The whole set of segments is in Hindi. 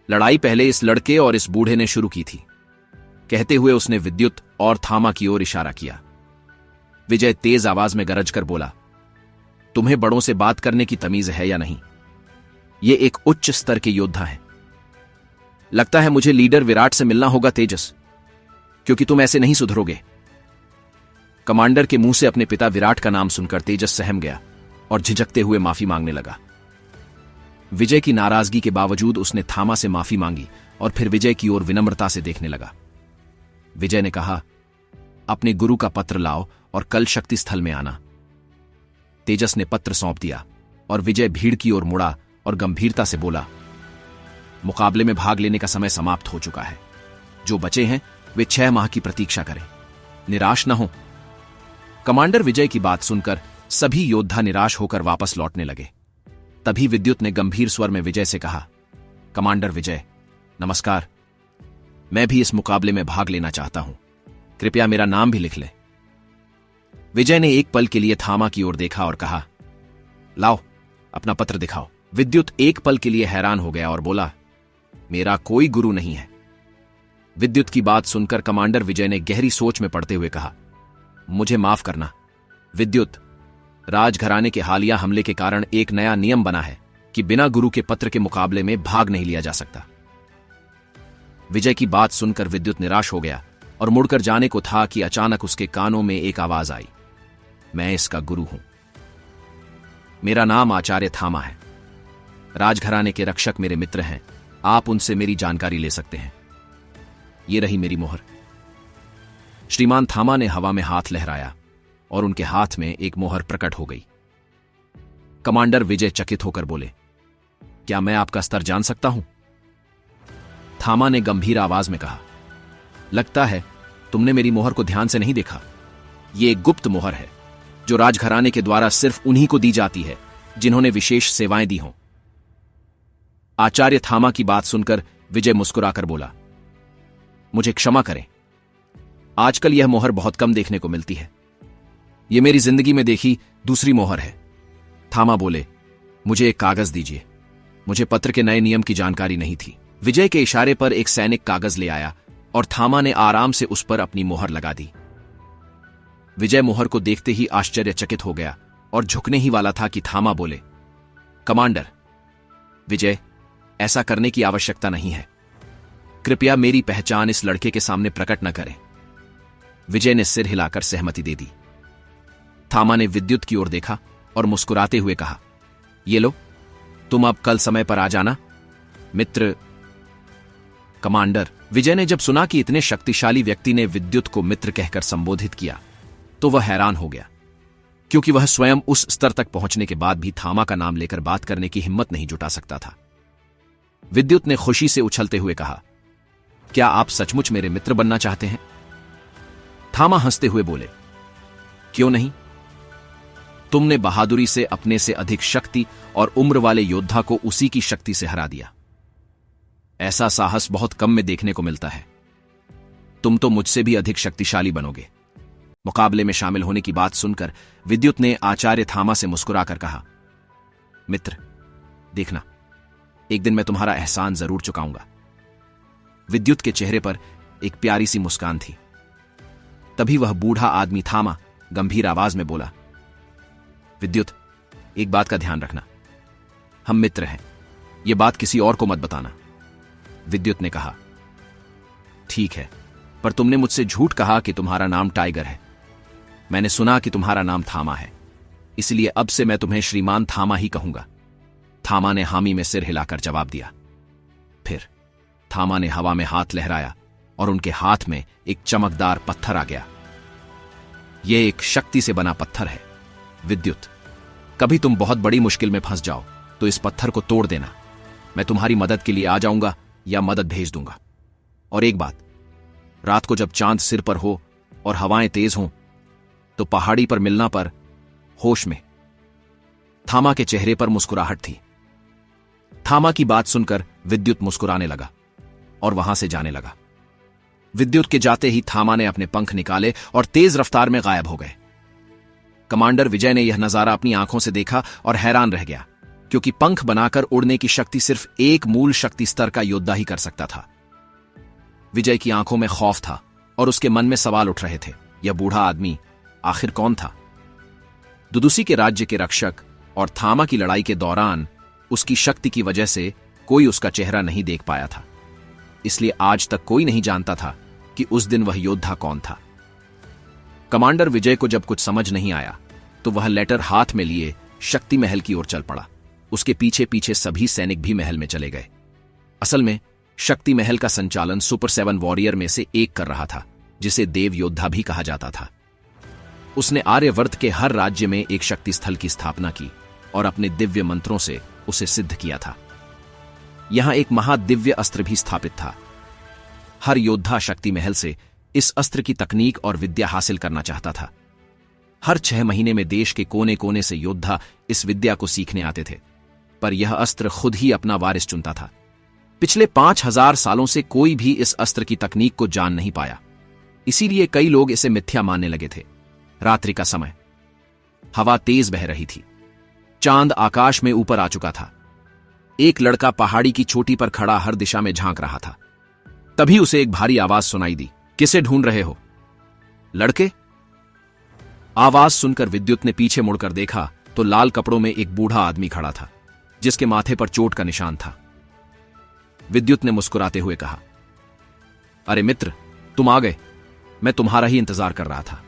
लड़ाई पहले इस लड़के और इस बूढ़े ने शुरू की थी। कहते हुए उसने विद्युत और थामा की ओर इशारा किया। विजय तेज आवाज में गरज कर बोला, तुम्हें बड़ों से बात करने की तमीज है या नहीं? ये एक उच्च स्तर के योद्धा हैं। लगता है मुझे लीडर विराट से मिलना होगा तेजस, क्योंकि तुम ऐसे नहीं सुधरोगे। कमांडर के मुंह से अपने पिता विराट का नाम सुनकर तेजस सहम गया और झिझकते हुए माफी मांगने लगा। विजय की नाराजगी के बावजूद उसने थामा से माफी मांगी और फिर विजय की ओर विनम्रता से देखने लगा। विजय ने कहा, अपने गुरु का पत्र लाओ और कल शक्ति स्थल में आना। तेजस ने पत्र सौंप दिया और विजय भीड़ की ओर मुड़ा और गंभीरता से बोला, मुकाबले में भाग लेने का समय समाप्त हो चुका है। जो बचे हैं वे 6 माह की प्रतीक्षा करें, निराश न हो। कमांडर विजय की बात सुनकर सभी योद्धा निराश होकर वापस लौटने लगे। तभी विद्युत ने गंभीर स्वर में विजय से कहा, कमांडर विजय, नमस्कार। मैं भी इस मुकाबले में भाग लेना चाहता हूं, कृपया मेरा नाम भी लिख लें। विजय ने एक पल के लिए थामा की ओर देखा और कहा, लाओ अपना पत्र दिखाओ। विद्युत एक पल के लिए हैरान हो गया और बोला, मेरा कोई गुरु नहीं है। विद्युत की बात सुनकर कमांडर विजय ने गहरी सोच में पड़ते हुए कहा, मुझे माफ करना विद्युत, राजघराने के हालिया हमले के कारण एक नया नियम बना है कि बिना गुरु के पत्र के मुकाबले में भाग नहीं लिया जा सकता। विजय की बात सुनकर विद्युत निराश हो गया और मुड़कर जाने को था कि अचानक उसके कानों में एक आवाज आई, मैं इसका गुरु हूं। मेरा नाम आचार्य थामा है। राजघराने के रक्षक मेरे मित्र हैं, आप उनसे मेरी जानकारी ले सकते हैं। ये रही मेरी मोहर। श्रीमान थामा ने हवा में हाथ लहराया और उनके हाथ में एक मोहर प्रकट हो गई। कमांडर विजय चकित होकर बोले, क्या मैं आपका स्तर जान सकता हूं? थामा ने गंभीर आवाज में कहा, लगता है तुमने मेरी मोहर को ध्यान से नहीं देखा। यह एक गुप्त मोहर है जो राजघराने के द्वारा सिर्फ उन्हीं को दी जाती है जिन्होंने विशेष सेवाएं दी हों। आचार्य थामा की बात सुनकर विजय मुस्कुराकर बोला, मुझे क्षमा करें, आजकल यह मोहर बहुत कम देखने को मिलती है। यह मेरी जिंदगी में देखी दूसरी मोहर है। थामा बोले, मुझे एक कागज दीजिए, मुझे पत्र के नए नियम की जानकारी नहीं थी। विजय के इशारे पर एक सैनिक कागज ले आया और थामा ने आराम से उस पर अपनी मोहर लगा दी। विजय मोहर को देखते ही आश्चर्यचकित हो गया और झुकने ही वाला था कि थामा बोले, कमांडर विजय, ऐसा करने की आवश्यकता नहीं है। कृपया मेरी पहचान इस लड़के के सामने प्रकट न करें। विजय ने सिर हिलाकर सहमति दे दी। थामा ने विद्युत की ओर देखा और मुस्कुराते हुए कहा, ये लो, तुम अब कल समय पर आ जाना। मित्र। कमांडर विजय ने जब सुना कि इतने शक्तिशाली व्यक्ति ने विद्युत को मित्र कहकर संबोधित किया तो वह हैरान हो गया, क्योंकि वह स्वयं उस स्तर तक पहुंचने के बाद भी थामा का नाम लेकर बात करने की हिम्मत नहीं जुटा सकता था। विद्युत ने खुशी से उछलते हुए कहा, क्या आप सचमुच मेरे मित्र बनना चाहते हैं? थामा हंसते हुए बोले, क्यों नहीं? तुमने बहादुरी से अपने से अधिक शक्ति और उम्र वाले योद्धा को उसी की शक्ति से हरा दिया। ऐसा साहस बहुत कम में देखने को मिलता है। तुम तो मुझसे भी अधिक शक्तिशाली बनोगे। मुकाबले में शामिल होने की बात सुनकर विद्युत ने आचार्य थामा से मुस्कुराकर कहा, मित्र, देखना, एक दिन मैं तुम्हारा एहसान जरूर चुकाऊंगा। विद्युत के चेहरे पर एक प्यारी सी मुस्कान थी। तभी वह बूढ़ा आदमी थामा गंभीर आवाज में बोला, विद्युत, एक बात का ध्यान रखना, हम मित्र हैं, यह बात किसी और को मत बताना। विद्युत ने कहा, ठीक है, पर तुमने मुझसे झूठ कहा कि तुम्हारा नाम टाइगर है। मैंने सुना कि तुम्हारा नाम थामा है, इसलिए अब से मैं तुम्हें श्रीमान थामा ही कहूंगा। थामा ने हामी में सिर हिलाकर जवाब दिया। फिर थामा ने हवा में हाथ लहराया और उनके हाथ में एक चमकदार पत्थर आ गया। यह एक शक्ति से बना पत्थर है। विद्युत, कभी तुम बहुत बड़ी मुश्किल में फंस जाओ तो इस पत्थर को तोड़ देना। मैं तुम्हारी मदद के लिए आ जाऊंगा या मदद भेज दूंगा। और एक बात, रात को जब चांद सिर पर हो और हवाएं तेज हों तो पहाड़ी पर मिलना पर होश में। थामा के चेहरे पर मुस्कुराहट थी। थामा की बात सुनकर विद्युत मुस्कुराने लगा और वहां से जाने लगा। विद्युत के जाते ही थामा ने अपने पंख निकाले और तेज रफ्तार में गायब हो गए। कमांडर विजय ने यह नजारा अपनी आंखों से देखा और हैरान रह गया। क्योंकि पंख बनाकर उड़ने की शक्ति सिर्फ एक मूल शक्ति स्तर का योद्धा ही कर सकता था। विजय की आंखों में खौफ था और उसके मन में सवाल उठ रहे थे, यह बूढ़ा आदमी आखिर कौन था? दुदुसी के राज्य के रक्षक और थामा की लड़ाई के दौरान उसकी शक्ति की वजह से कोई उसका चेहरा नहीं देख पाया था, इसलिए आज तक कोई नहीं जानता था कि उस दिन वह योद्धा कौन था। कमांडर विजय को जब कुछ समझ नहीं आया तो वह लेटर हाथ में लिए शक्ति महल की ओर चल पड़ा। उसके पीछे पीछे सभी सैनिक भी महल में चले गए। असल में शक्ति महल का संचालन सुपर 7 वॉरियर में से एक कर रहा था, जिसे देव योद्धा भी कहा जाता था। उसने आर्यवर्त के हर राज्य में एक शक्ति स्थल की स्थापना की और अपने दिव्य मंत्रों से उसे सिद्ध किया था। यहां एक महादिव्य अस्त्र भी स्थापित था। हर योद्धा शक्ति महल से इस अस्त्र की तकनीक और विद्या हासिल करना चाहता था। हर 6 महीने में देश के कोने कोने से योद्धा इस विद्या को सीखने आते थे, पर यह अस्त्र खुद ही अपना वारिस चुनता था। पिछले 5000 सालों से कोई भी इस अस्त्र की तकनीक को जान नहीं पाया, इसीलिए कई लोग इसे मिथ्या मानने लगे थे। रात्रि का समय, हवा तेज बह रही थी, चांद आकाश में ऊपर आ चुका था। एक लड़का पहाड़ी की चोटी पर खड़ा हर दिशा में झांक रहा था। तभी उसे एक भारी आवाज सुनाई दी, किसे ढूंढ रहे हो लड़के? आवाज सुनकर विद्युत ने पीछे मुड़कर देखा तो लाल कपड़ों में एक बूढ़ा आदमी खड़ा था, जिसके माथे पर चोट का निशान था। विद्युत ने मुस्कुराते हुए कहा, अरे मित्र, तुम आ गए, मैं तुम्हारा ही इंतजार कर रहा था।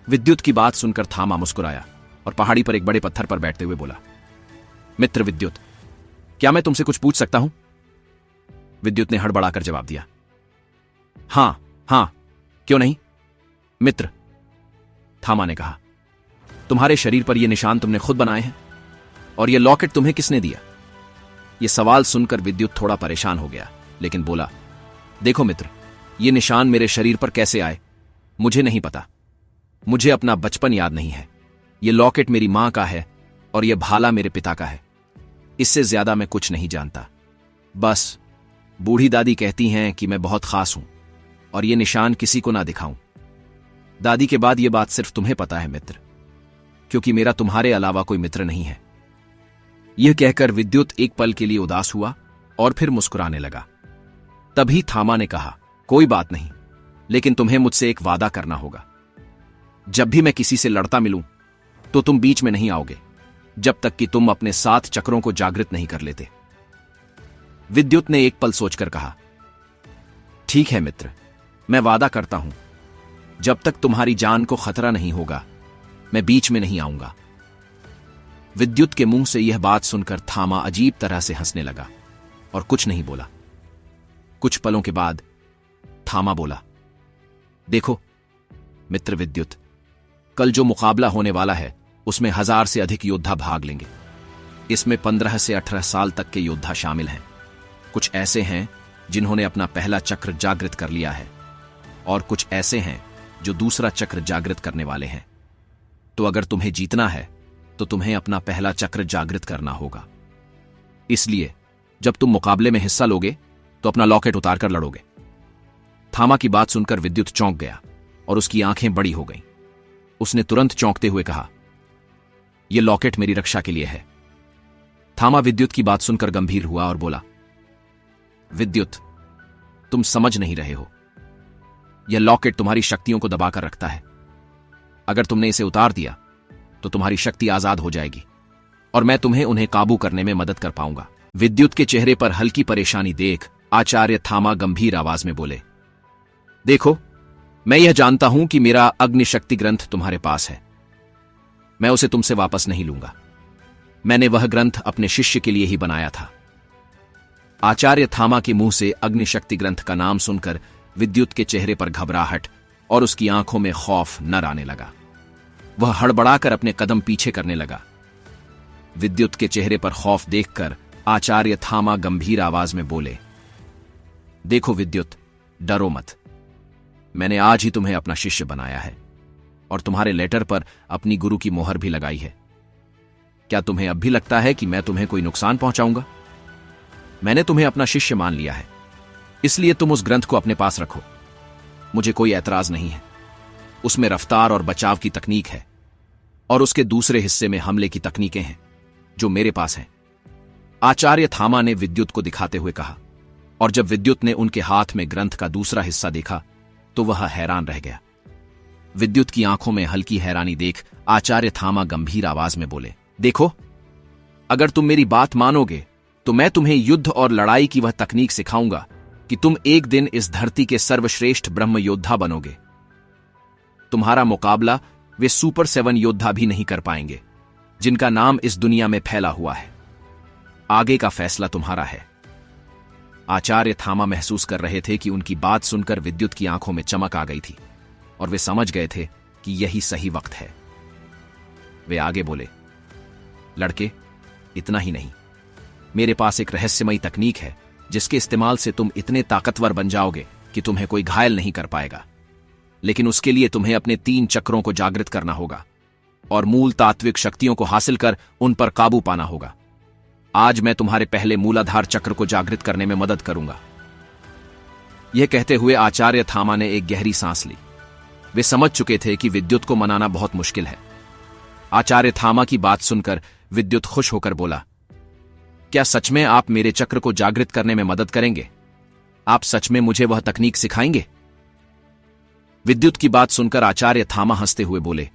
विद्युत की बात सुनकर थामा मुस्कुराया और पहाड़ी पर एक बड़े पत्थर पर बैठते हुए बोला, मित्र विद्युत, क्या मैं तुमसे कुछ पूछ सकता हूं? विद्युत ने हड़बड़ाकर जवाब दिया, हां हां, क्यों नहीं मित्र। थामा ने कहा, तुम्हारे शरीर पर यह निशान तुमने खुद बनाए हैं, और यह लॉकेट तुम्हें किसने दिया? यह सवाल सुनकर विद्युत थोड़ा परेशान हो गया, लेकिन बोला, देखो मित्र, यह निशान मेरे शरीर पर कैसे आए मुझे नहीं पता। मुझे अपना बचपन याद नहीं है। यह लॉकेट मेरी मां का है और यह भाला मेरे पिता का है। इससे ज्यादा मैं कुछ नहीं जानता। बस बूढ़ी दादी कहती हैं कि मैं बहुत खास हूं और यह निशान किसी को ना दिखाऊं। दादी के बाद यह बात सिर्फ तुम्हें पता है मित्र, क्योंकि मेरा तुम्हारे अलावा कोई मित्र नहीं है। यह कहकर विद्युत एक पल के लिए उदास हुआ और फिर मुस्कुराने लगा। तभी थामा ने कहा, कोई बात नहीं, लेकिन तुम्हें मुझसे एक वादा करना होगा। जब भी मैं किसी से लड़ता मिलूं तो तुम बीच में नहीं आओगे, जब तक कि तुम अपने 7 चक्रों को जागृत नहीं कर लेते। विद्युत ने एक पल सोचकर कहा, ठीक है मित्र, मैं वादा करता हूं, जब तक तुम्हारी जान को खतरा नहीं होगा मैं बीच में नहीं आऊंगा। विद्युत के मुंह से यह बात सुनकर थामा अजीब तरह से हंसने लगा और कुछ नहीं बोला। कुछ पलों के बाद थामा बोला, देखो मित्र विद्युत, कल जो मुकाबला होने वाला है उसमें 1000 से अधिक योद्धा भाग लेंगे। इसमें 15 से 18 साल तक के योद्धा शामिल हैं। कुछ ऐसे हैं जिन्होंने अपना पहला चक्र जागृत कर लिया है और कुछ ऐसे हैं जो दूसरा चक्र जागृत करने वाले हैं। तो अगर तुम्हें जीतना है तो तुम्हें अपना पहला चक्र जागृत करना होगा। इसलिए जब तुम मुकाबले में हिस्सा लोगे तो अपना लॉकेट उतारकर लड़ोगे। थामा की बात सुनकर विद्युत चौंक गया और उसकी आंखें बड़ी हो गईं। उसने तुरंत चौंकते हुए कहा, यह लॉकेट मेरी रक्षा के लिए है। थामा विद्युत की बात सुनकर गंभीर हुआ और बोला, विद्युत, तुम समझ नहीं रहे हो। यह लॉकेट तुम्हारी शक्तियों को दबाकर रखता है। अगर तुमने इसे उतार दिया तो तुम्हारी शक्ति आजाद हो जाएगी और मैं तुम्हें उन्हें काबू करने में मदद कर पाऊंगा। विद्युत के चेहरे पर हल्की परेशानी देख आचार्य थामा गंभीर आवाज में बोले, देखो, मैं यह जानता हूं कि मेरा अग्नि शक्ति ग्रंथ तुम्हारे पास है। मैं उसे तुमसे वापस नहीं लूंगा। मैंने वह ग्रंथ अपने शिष्य के लिए ही बनाया था। आचार्य थामा के मुंह से अग्नि शक्ति ग्रंथ का नाम सुनकर विद्युत के चेहरे पर घबराहट और उसकी आंखों में खौफ नर आने लगा। वह हड़बड़ाकर अपने कदम पीछे करने लगा। विद्युत के चेहरे पर खौफ देखकर आचार्य थामा गंभीर आवाज में बोले, देखो विद्युत, डरो मत। मैंने आज ही तुम्हें अपना शिष्य बनाया है और तुम्हारे लेटर पर अपनी गुरु की मोहर भी लगाई है। क्या तुम्हें अब भी लगता है कि मैं तुम्हें कोई नुकसान पहुंचाऊंगा? मैंने तुम्हें अपना शिष्य मान लिया है, इसलिए तुम उस ग्रंथ को अपने पास रखो। मुझे कोई ऐतराज नहीं है। उसमें रफ्तार और बचाव की तकनीक है और उसके दूसरे हिस्से में हमले की तकनीकें हैं। जो मेरे पास हैं, आचार्य थामा ने विद्युत को दिखाते हुए कहा। और जब विद्युत ने उनके हाथ में ग्रंथ का दूसरा हिस्सा देखा तो वह हैरान रह गया। विद्युत की आंखों में हल्की हैरानी देख आचार्य थामा गंभीर आवाज में बोले, देखो, अगर तुम मेरी बात मानोगे तो मैं तुम्हें युद्ध और लड़ाई की वह तकनीक सिखाऊंगा कि तुम एक दिन इस धरती के सर्वश्रेष्ठ ब्रह्म योद्धा बनोगे। तुम्हारा मुकाबला वे सुपर 7 योद्धा भी नहीं कर पाएंगे जिनका नाम इस दुनिया में फैला हुआ है। आगे का फैसला तुम्हारा है। आचार्य थामा महसूस कर रहे थे कि उनकी बात सुनकर विद्युत की आंखों में चमक आ गई थी और वे समझ गए थे कि यही सही वक्त है। वे आगे बोले, लड़के, इतना ही नहीं, मेरे पास एक रहस्यमयी तकनीक है जिसके इस्तेमाल से तुम इतने ताकतवर बन जाओगे कि तुम्हें कोई घायल नहीं कर पाएगा। लेकिन उसके लिए तुम्हें अपने 3 चक्रों को जागृत करना होगा और मूल तात्विक शक्तियों को हासिल कर उन पर काबू पाना होगा। आज मैं तुम्हारे पहले मूलाधार चक्र को जागृत करने में मदद करूंगा। यह कहते हुए आचार्य थामा ने एक गहरी सांस ली। वे समझ चुके थे कि विद्युत को मनाना बहुत मुश्किल है। आचार्य थामा की बात सुनकर विद्युत खुश होकर बोला, क्या सच में आप मेरे चक्र को जागृत करने में मदद करेंगे? आप सच में मुझे वह तकनीक सिखाएंगे? विद्युत की बात सुनकर आचार्य थामा हंसते हुए बोले,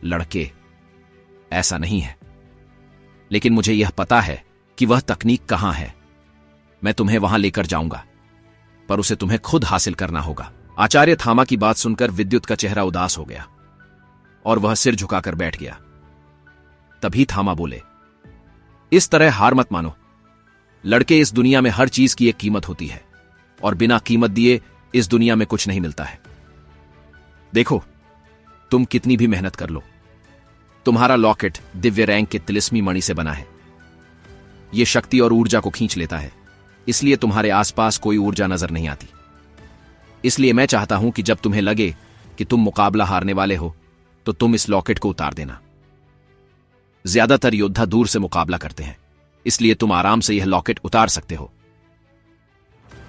लड़के, ऐसा नहीं है, लेकिन मुझे यह पता है कि वह तकनीक कहां है। मैं तुम्हें वहां लेकर जाऊंगा, पर उसे तुम्हें खुद हासिल करना होगा। आचार्य थामा की बात सुनकर विद्युत का चेहरा उदास हो गया और वह सिर झुकाकर बैठ गया। तभी थामा बोले, इस तरह हार मत मानो। लड़के, इस दुनिया में हर चीज की एक कीमत होती है और बिना कीमत दिए इस दुनिया में कुछ नहीं मिलता है। देखो, तुम कितनी भी मेहनत कर लो, तुम्हारा लॉकेट दिव्य रैंक के तिलिस्मी मणि से बना है। यह शक्ति और ऊर्जा को खींच लेता है, इसलिए तुम्हारे आसपास कोई ऊर्जा नजर नहीं आती। इसलिए मैं चाहता हूं कि जब तुम्हें लगे कि तुम मुकाबला हारने वाले हो तो तुम इस लॉकेट को उतार देना। ज्यादातर योद्धा दूर से मुकाबला करते हैं, इसलिए तुम आराम से यह लॉकेट उतार सकते हो।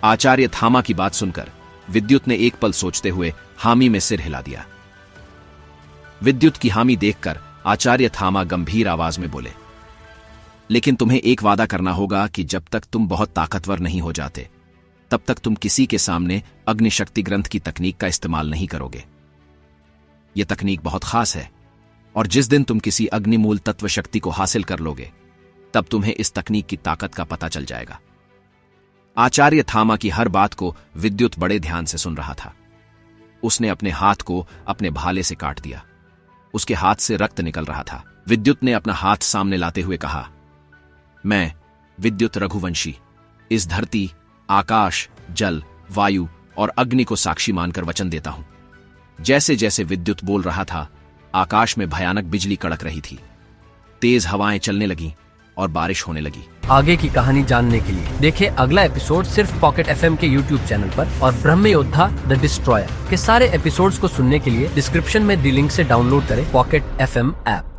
आचार्य थामा की बात सुनकर विद्युत ने एक पल सोचते हुए हामी में सिर हिला दिया। विद्युत की हामी देखकर आचार्य थामा गंभीर आवाज में बोले, लेकिन तुम्हें एक वादा करना होगा कि जब तक तुम बहुत ताकतवर नहीं हो जाते तब तक तुम किसी के सामने अग्निशक्ति ग्रंथ की तकनीक का इस्तेमाल नहीं करोगे। यह तकनीक बहुत खास है और जिस दिन तुम किसी अग्निमूल तत्व शक्ति को हासिल कर लोगे तब तुम्हें इस तकनीक की ताकत का पता चल जाएगा। आचार्य थामा की हर बात को विद्युत बड़े ध्यान से सुन रहा था। उसने अपने हाथ को अपने भाले से काट दिया। उसके हाथ से रक्त निकल रहा था। विद्युत ने अपना हाथ सामने लाते हुए कहा, मैं विद्युत रघुवंशी इस धरती, आकाश, जल, वायु और अग्नि को साक्षी मानकर वचन देता हूं। जैसे जैसे विद्युत बोल रहा था, आकाश में भयानक बिजली कड़क रही थी, तेज हवाएं चलने लगीं और बारिश होने लगी। आगे की कहानी जानने के लिए देखें अगला एपिसोड सिर्फ पॉकेट एफएम के यूट्यूब चैनल पर। और ब्रह्म योद्धा द डिस्ट्रॉयर के सारे एपिसोड्स को सुनने के लिए डिस्क्रिप्शन में दी लिंक से डाउनलोड करें पॉकेट एफएम ऐप।